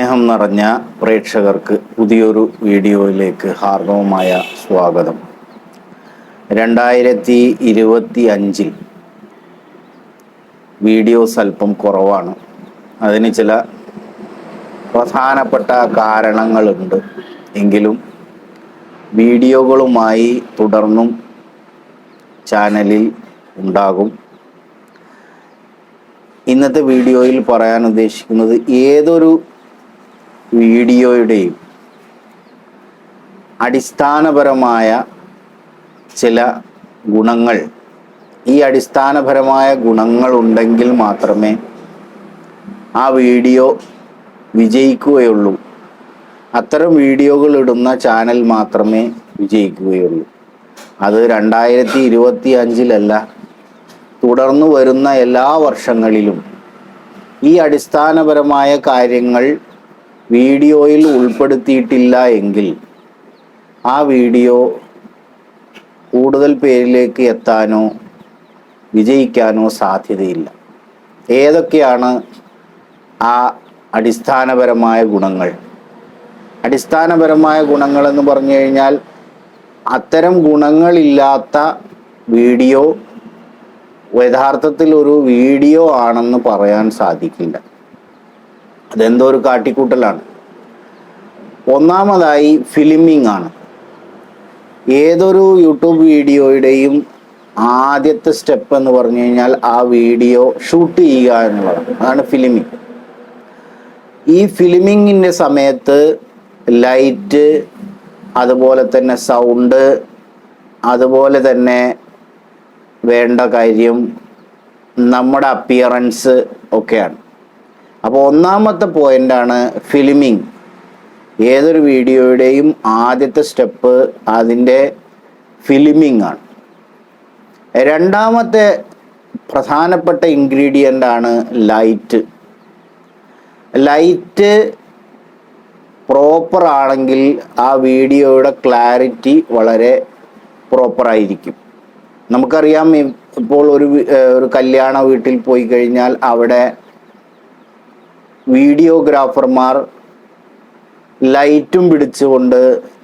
സ്നേഹം നിറഞ്ഞ പ്രേക്ഷകർക്ക് പുതിയൊരു വീഡിയോയിലേക്ക് ഹാർദവമായ സ്വാഗതം. 2025 വീഡിയോസ് അല്പം കുറവാണ്. അതിന് ചില പ്രധാനപ്പെട്ട കാരണങ്ങളുണ്ട്. എങ്കിലും വീഡിയോകളുമായി തുടർന്നും ചാനലിൽ ഉണ്ടാകും. ഇന്നത്തെ വീഡിയോയിൽ പറയാൻ ഉദ്ദേശിക്കുന്നത് ഏതൊരു വീഡിയോയുടെയും അടിസ്ഥാനപരമായ ചില ഗുണങ്ങൾ, ഈ അടിസ്ഥാനപരമായ ഗുണങ്ങൾ ഉണ്ടെങ്കിൽ മാത്രമേ ആ വീഡിയോ വിജയിക്കുകയുള്ളൂ. അത്തരം വീഡിയോകൾ ഇടുന്ന ചാനൽ മാത്രമേ വിജയിക്കുകയുള്ളൂ. അത് 2025 തുടർന്നു വരുന്ന എല്ലാ വർഷങ്ങളിലും ഈ അടിസ്ഥാനപരമായ കാര്യങ്ങൾ വീഡിയോയിൽ ഉൾപ്പെടുത്തിയിട്ടില്ല എങ്കിൽ ആ വീഡിയോ കൂടുതൽ പേരിലേക്ക് എത്താനോ വിജയിക്കാനോ സാധ്യതയില്ല. ഏതൊക്കെയാണ് ആ അടിസ്ഥാനപരമായ ഗുണങ്ങൾ? അടിസ്ഥാനപരമായ ഗുണങ്ങളെന്ന് പറഞ്ഞു കഴിഞ്ഞാൽ അത്തരം ഗുണങ്ങളില്ലാത്ത വീഡിയോ യഥാർത്ഥത്തിൽ ഒരു വീഡിയോ ആണെന്ന് പറയാൻ സാധിക്കില്ല. അതെന്തോ ഒരു കാട്ടിക്കൂട്ടലാണ്. ഒന്നാമതായി ഫിലിമിംഗ് ആണ്. ഏതൊരു യൂട്യൂബ് വീഡിയോയുടെയും ആദ്യത്തെ സ്റ്റെപ്പ് എന്ന് പറഞ്ഞു കഴിഞ്ഞാൽ ആ വീഡിയോ ഷൂട്ട് ചെയ്യുക എന്നുള്ളതാണ്. അതാണ് ഫിലിമിംഗ്. ഈ ഫിലിമിങ്ങിൻ്റെ സമയത്ത് ലൈറ്റ്, അതുപോലെ തന്നെ സൗണ്ട്, അതുപോലെ തന്നെ വേണ്ട കാര്യം നമ്മുടെ അപ്പിയറൻസ് ഒക്കെയാണ്. അപ്പോൾ ഒന്നാമത്തെ പോയിൻ്റാണ് ഫിലിമിംഗ്. ഏതൊരു വീഡിയോയുടെയും ആദ്യത്തെ സ്റ്റെപ്പ് അതിൻ്റെ ഫിലിമിംഗ് ആണ്. രണ്ടാമത്തെ പ്രധാനപ്പെട്ട ഇൻഗ്രീഡിയൻ്റ് ആണ് ലൈറ്റ്. ലൈറ്റ് പ്രോപ്പർ ആണെങ്കിൽ ആ വീഡിയോയുടെ ക്ലാരിറ്റി വളരെ പ്രോപ്പറായിരിക്കും. നമുക്കറിയാം, ഇപ്പോൾ ഒരു കല്യാണ വീട്ടിൽ പോയി കഴിഞ്ഞാൽ അവിടെ വീഡിയോഗ്രാഫർമാർ ലൈറ്റും പിടിച്ചുകൊണ്ട്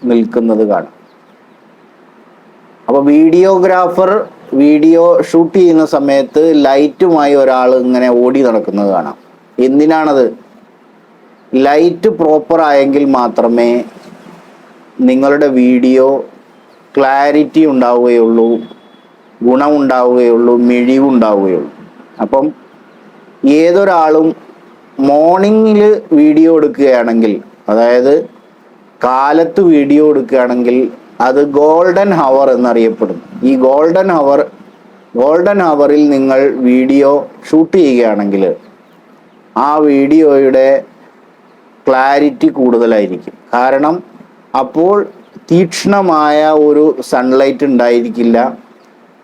നിൽക്കുന്നത് കാണാം. അപ്പോൾ വീഡിയോഗ്രാഫർ വീഡിയോ ഷൂട്ട് ചെയ്യുന്ന സമയത്ത് ലൈറ്റുമായി ഒരാൾ ഇങ്ങനെ ഓടി നടക്കുന്നത് കാണാം. എന്തിനാണത്? ലൈറ്റ് പ്രോപ്പർ ആയെങ്കിൽ മാത്രമേ നിങ്ങളുടെ വീഡിയോ ക്ലാരിറ്റി ഉണ്ടാവുകയുള്ളൂ, ഗുണമുണ്ടാവുകയുള്ളൂ, മിഴിവുണ്ടാവുകയുള്ളൂ. അപ്പം ഏതൊരാളും മോർണിംഗിൽ വീഡിയോ എടുക്കുകയാണെങ്കിൽ, അതായത് കാലത്ത് വീഡിയോ എടുക്കുകയാണെങ്കിൽ അത് ഗോൾഡൻ ഹവർ എന്നറിയപ്പെടുന്നു. ഈ ഗോൾഡൻ ഹവറിൽ നിങ്ങൾ വീഡിയോ ഷൂട്ട് ചെയ്യുകയാണെങ്കിൽ ആ വീഡിയോയുടെ ക്ലാരിറ്റി കൂടുതലായിരിക്കും. കാരണം അപ്പോൾ തീക്ഷ്ണമായ ഒരു സൺലൈറ്റ് ഉണ്ടായിരിക്കില്ല,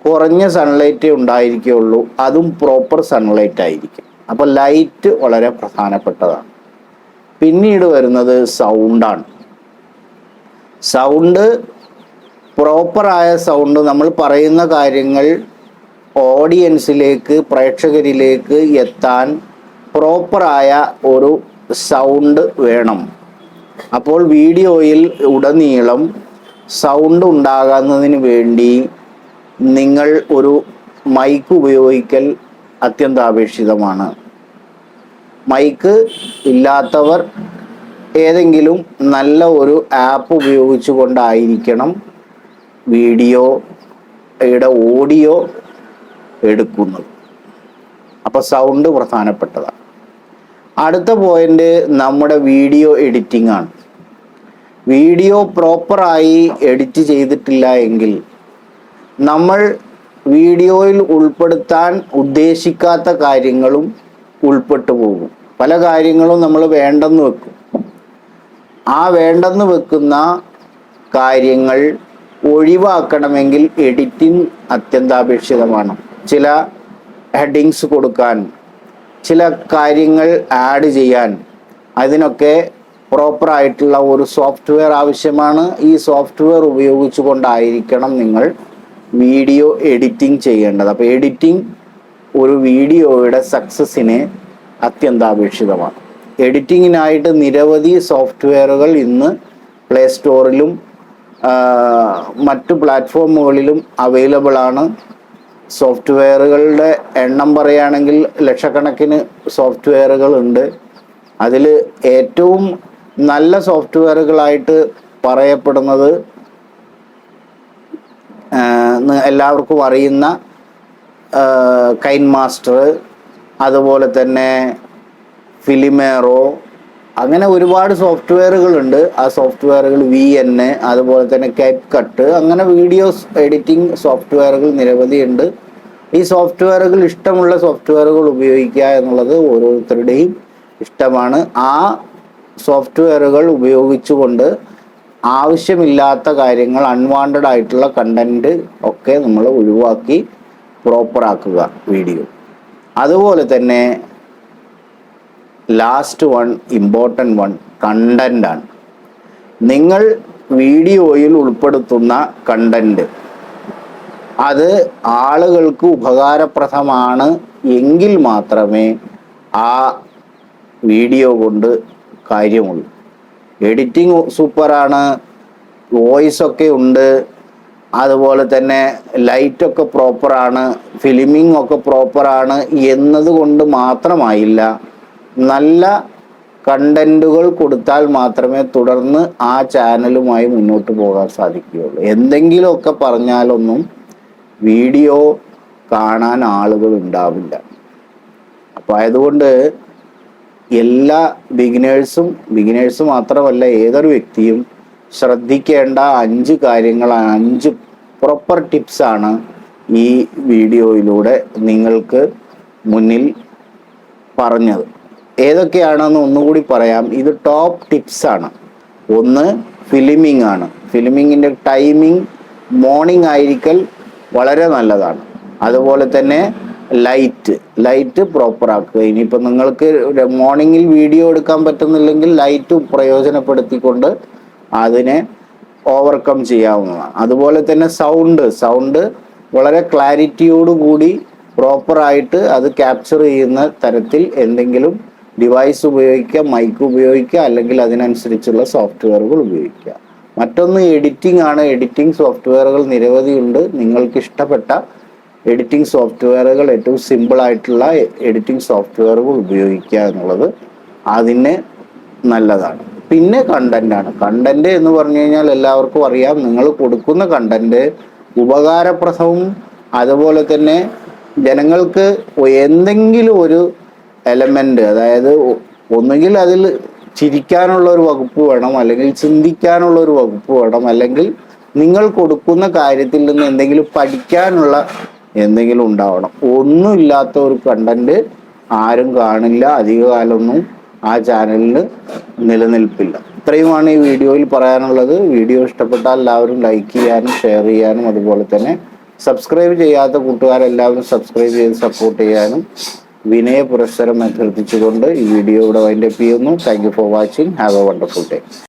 കുറഞ്ഞ സൺലൈറ്റേ ഉണ്ടായിരിക്കുകയുള്ളൂ, അതും പ്രോപ്പർ സൺലൈറ്റ് ആയിരിക്കും. അപ്പോൾ ലൈറ്റ് വളരെ പ്രധാനപ്പെട്ടതാണ്. പിന്നീട് വരുന്നത് സൗണ്ടാണ്. സൗണ്ട്, പ്രോപ്പറായ സൗണ്ട്, നമ്മൾ പറയുന്ന കാര്യങ്ങൾ ഓഡിയൻസിലേക്ക്, പ്രേക്ഷകരിലേക്ക് എത്താൻ പ്രോപ്പറായ ഒരു സൗണ്ട് വേണം. അപ്പോൾ വീഡിയോയിൽ ഉടനീളം സൗണ്ട് ഉണ്ടാകുന്നതിന് വേണ്ടി നിങ്ങൾ ഒരു മൈക്ക് ഉപയോഗിക്കൽ അത്യന്താപേക്ഷിതമാണ്. മൈക്ക് ഇല്ലാത്തവർ ഏതെങ്കിലും നല്ല ഒരു ആപ്പ് ഉപയോഗിച്ചു കൊണ്ടായിരിക്കണം വീഡിയോയുടെ ഓഡിയോ എടുക്കുന്നത്. അപ്പോൾ സൗണ്ട് പ്രധാനപ്പെട്ടതാണ്. അടുത്ത പോയിന്റ് നമ്മുടെ വീഡിയോ എഡിറ്റിംഗ് ആണ്. വീഡിയോ പ്രോപ്പറായി എഡിറ്റ് ചെയ്തിട്ടില്ല എങ്കിൽ നമ്മൾ വീഡിയോയിൽ ഉൾപ്പെടുത്താൻ ഉദ്ദേശിക്കാത്ത കാര്യങ്ങളും ഉൾപ്പെട്ടു പോകും. പല കാര്യങ്ങളും നമ്മൾ വേണ്ടെന്ന് വെക്കും. ആ വേണ്ടെന്ന് വെക്കുന്ന കാര്യങ്ങൾ ഒഴിവാക്കണമെങ്കിൽ എഡിറ്റിംഗ് അത്യന്താപേക്ഷിതമാണ്. ചില ഹെഡിങ്സ് കൊടുക്കാൻ, ചില കാര്യങ്ങൾ ആഡ് ചെയ്യാൻ, അതിനൊക്കെ പ്രോപ്പറായിട്ടുള്ള ഒരു സോഫ്റ്റ്വെയർ ആവശ്യമാണ്. ഈ സോഫ്റ്റ്വെയർ ഉപയോഗിച്ചു കൊണ്ടായിരിക്കണം നിങ്ങൾ വീഡിയോ എഡിറ്റിംഗ് ചെയ്യേണ്ടത്. അപ്പോൾ എഡിറ്റിംഗ് ഒരു വീഡിയോയുടെ സക്സസ്സിന് അത്യന്താപേക്ഷിതമാണ്. എഡിറ്റിങ്ങിനായിട്ട് നിരവധി സോഫ്റ്റ്വെയറുകൾ ഇന്ന് പ്ലേ സ്റ്റോറിലും മറ്റു പ്ലാറ്റ്ഫോമുകളിലും അവൈലബിൾ ആണ്. സോഫ്റ്റ്വെയറുകളുടെ എണ്ണം പറയുകയാണെങ്കിൽ ലക്ഷക്കണക്കിന് സോഫ്റ്റ്വെയറുകൾ ഉണ്ട്. അതിൽ ഏറ്റവും നല്ല സോഫ്റ്റ്വെയറുകളായിട്ട് പറയപ്പെടുന്നത് എല്ലാവർക്കും അറിയുന്ന കൈൻ മാസ്റ്റർ, അതുപോലെ തന്നെ ഫിലിമേറോ, അങ്ങനെ ഒരുപാട് സോഫ്റ്റ്വെയറുകളുണ്ട്. ആ സോഫ്റ്റ്വെയറുകൾ VN, അതുപോലെ തന്നെ CapCut, അങ്ങനെ വീഡിയോസ് എഡിറ്റിംഗ് സോഫ്റ്റ്വെയറുകൾ നിരവധി ഉണ്ട്. ഈ സോഫ്റ്റ്വെയറുകൾ ഇഷ്ടമുള്ള സോഫ്റ്റ്വെയറുകൾ ഉപയോഗിക്കുക എന്നുള്ളത് ഓരോരുത്തരുടെയും ഇഷ്ടമാണ്. ആ സോഫ്റ്റ്വെയറുകൾ ഉപയോഗിച്ചുകൊണ്ട് ആവശ്യമില്ലാത്ത കാര്യങ്ങൾ, അൺവാണ്ടഡ് ആയിട്ടുള്ള കണ്ടന്റ് ഒക്കെ നമ്മൾ ഒഴിവാക്കി പ്രോപ്പറാക്കുക വീഡിയോ. അതുപോലെ തന്നെ ലാസ്റ്റ് വൺ, ഇമ്പോർട്ടൻ്റ് വൺ, കണ്ടൻ്റാണ്. നിങ്ങൾ വീഡിയോയിൽ ഉൾപ്പെടുത്തുന്ന കണ്ടന്റ് അത് ആളുകൾക്ക് ഉപകാരപ്രദമാണ് എങ്കിൽ മാത്രമേ ആ വീഡിയോ കൊണ്ട് കാര്യമുള്ളൂ. എഡിറ്റിംഗ് സൂപ്പറാണ്, വോയിസ് ഒക്കെ ഉണ്ട്, അതുപോലെ തന്നെ ലൈറ്റൊക്കെ പ്രോപ്പറാണ്, ഫിലിമിംഗ് ഒക്കെ പ്രോപ്പറാണ് എന്നതുകൊണ്ട് മാത്രമായില്ല. നല്ല കണ്ടന്റുകൾ കൊടുത്താൽ മാത്രമേ തുടർന്ന് ആ ചാനലുമായി മുന്നോട്ട് പോകാൻ സാധിക്കുകയുള്ളൂ. എന്തെങ്കിലുമൊക്കെ പറഞ്ഞാലൊന്നും വീഡിയോ കാണാൻ ആളുകൾ ഉണ്ടാവില്ല. അപ്പോൾ അതുകൊണ്ട് എല്ലാ ബിഗിനേഴ്സ് മാത്രമല്ല, ഏതൊരു വ്യക്തിയും ശ്രദ്ധിക്കേണ്ട 5 കാര്യങ്ങളാണ്, 5 പ്രോപ്പർ ടിപ്സാണ് ഈ വീഡിയോയിലൂടെ നിങ്ങൾക്ക് മുന്നിൽ പറഞ്ഞത്. ഏതൊക്കെയാണെന്ന് ഒന്നുകൂടി പറയാം. ഇത് ടോപ്പ് ടിപ്സാണ്. ഒന്ന്, ഫിലിമിംഗ് ആണ്. ഫിലിമിങ്ങിൻ്റെ ടൈമിംഗ് മോർണിംഗ് ആയിരിക്കൽ വളരെ നല്ലതാണ്. അതുപോലെ തന്നെ ലൈറ്റ് പ്രോപ്പറാക്കുക. ഇനിയിപ്പോൾ നിങ്ങൾക്ക് മോർണിംഗിൽ വീഡിയോ എടുക്കാൻ പറ്റുന്നില്ലെങ്കിൽ ലൈറ്റ് പ്രയോജനപ്പെടുത്തിക്കൊണ്ട് അതിനെ ഓവർകം ചെയ്യാവുന്നതാണ്. അതുപോലെ തന്നെ സൗണ്ട് വളരെ ക്ലാരിറ്റിയോടുകൂടി പ്രോപ്പറായിട്ട് അത് ക്യാപ്ചർ ചെയ്യുന്ന തരത്തിൽ എന്തെങ്കിലും ഡിവൈസ് ഉപയോഗിക്കുക, മൈക്ക് ഉപയോഗിക്കുക, അല്ലെങ്കിൽ അതിനനുസരിച്ചുള്ള സോഫ്റ്റ്വെയറുകൾ ഉപയോഗിക്കുക. മറ്റൊന്ന് എഡിറ്റിംഗ് ആണ്. എഡിറ്റിംഗ് സോഫ്റ്റ്വെയറുകൾ നിരവധിയുണ്ട്. നിങ്ങൾക്ക് ഇഷ്ടപ്പെട്ട എഡിറ്റിംഗ് സോഫ്റ്റ്വെയറുകൾ, ഏറ്റവും സിമ്പിളായിട്ടുള്ള എഡിറ്റിംഗ് സോഫ്റ്റ്വെയറുകൾ ഉപയോഗിക്കുക എന്നുള്ളത് അതിന് നല്ലതാണ്. പിന്നെ കണ്ടൻ്റാണ്. കണ്ടന്റ് എന്ന് പറഞ്ഞു കഴിഞ്ഞാൽ എല്ലാവർക്കും അറിയാം, നിങ്ങൾ കൊടുക്കുന്ന കണ്ടന്റ് ഉപകാരപ്രദവും അതുപോലെ തന്നെ ജനങ്ങൾക്ക് എന്തെങ്കിലും ഒരു എലമെന്റ്, അതായത് ഒന്നുകിൽ അതിൽ ചിരിക്കാനുള്ള ഒരു വകുപ്പ് വേണം, അല്ലെങ്കിൽ ചിന്തിക്കാനുള്ള ഒരു വകുപ്പ് വേണം, അല്ലെങ്കിൽ നിങ്ങൾ കൊടുക്കുന്ന കാര്യത്തിൽ നിന്ന് എന്തെങ്കിലും പഠിക്കാനുള്ള എന്തെങ്കിലും ഉണ്ടാവണം. ഒന്നുമില്ലാത്ത ഒരു കണ്ടന്റ് ആരും കാണില്ല, അധികകാലമൊന്നും ആ ചാനലിൽ നിലനിൽപ്പില്ല. ഇത്രയുമാണ് ഈ വീഡിയോയിൽ പറയാനുള്ളത്. വീഡിയോ ഇഷ്ടപ്പെട്ടാൽ എല്ലാവരും ലൈക്ക് ചെയ്യാനും ഷെയർ ചെയ്യാനും അതുപോലെ തന്നെ സബ്സ്ക്രൈബ് ചെയ്യാത്ത കൂട്ടുകാരെല്ലാവരും സബ്സ്ക്രൈബ് ചെയ്ത് സപ്പോർട്ട് ചെയ്യാനും വിനയ പുരസ്സരം അഭ്യർത്ഥിച്ചുകൊണ്ട് ഈ വീഡിയോ ഇവിടെ വൈൻഡപ്പ് ചെയ്യുന്നു. Thank you for watching. Have A wonderful day.